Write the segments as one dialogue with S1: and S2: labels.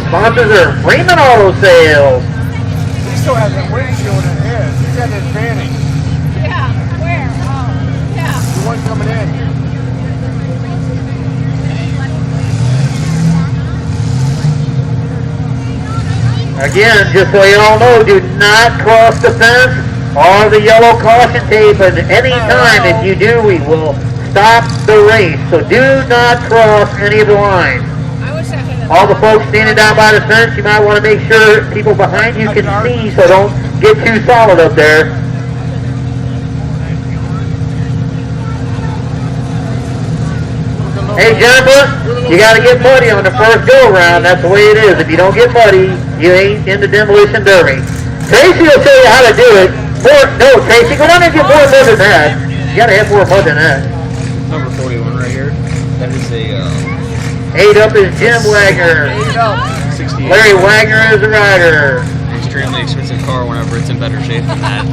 S1: Sponsors are Freeman Auto Sales.
S2: He still has that windshield in his. He's got his advantage.
S3: Yeah, where? Oh, yeah.
S2: The one coming in.
S1: Again, just so you all know, do not cross the fence or the yellow caution tape at any time. If you do, we will stop the race. So do not cross any of the lines. All the folks standing down by the fence, you might want to make sure people behind you can see, so don't get too solid up there. Hey Jennifer, you got to get muddy on the first go-around. That's the way it is. If you don't get muddy, you ain't in the Demolition Derby. Tracy will show you how to do it. No, Tracy, go down and get more mud than that. You got to have more mud than that.
S4: Number 41 right here. That is a...
S1: 8 up is Jim Wagner.
S4: 68.
S1: Larry Wagner is the rider.
S4: Extremely expensive car whenever it's in better shape than that.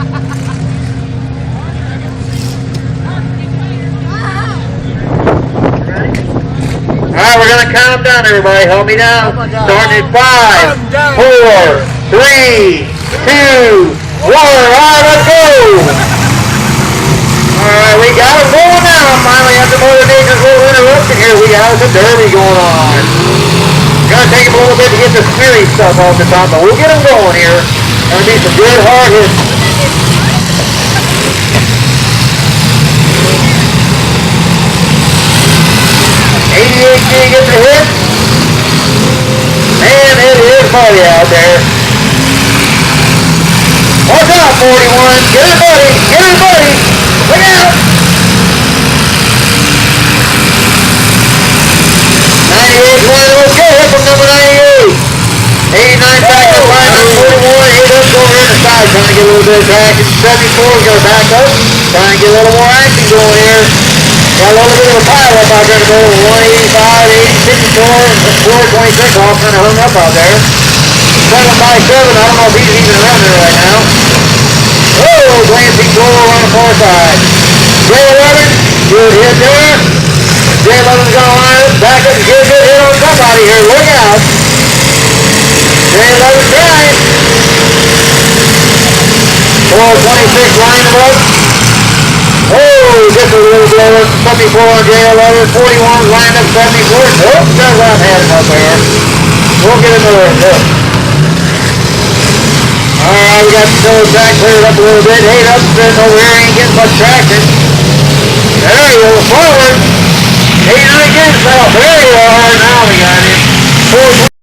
S1: Alright, we're going to count them down, everybody. Help me down. Starting at 5, 4, 3, 2, 1. Alright, let's go. Alright, we got it going now. Finally, after Mother Nature's little interruption here, we got the derby going on. Gonna take him a little bit to get the smeary stuff off the top, but we'll get him going here. Gonna be some good hard hits. Gets a hit. Man, it is muddy out there. Watch out, 41. Get her buddy. Get her buddy. Look out. 98 going okay from number 98. 89 back up line number 41. 8 up over in the side, trying to get a little bit of traction. 74 is going to back up. Trying to get a little more action going here. Got a little bit of a pile up out there to go. 185, 80, 54, and 426 all kind of hung up out there. 7 by 7, I don't know if he's even around there right now. Oh, glancing blow on the far side. J11, good hit there. J11's going to line up, back up, get a good hit on somebody here. Look out. J11 trying. 426 lining him up. Oh, just a little blower. 74 on J11, 41 lined up 74. Nope, does not have him up there. We'll get another look. Alright, we got the nose back cleared up a little bit. 8 up, sitting over here, ain't getting much traction. There you go, forward. 89 again, so there you are. Now we got him.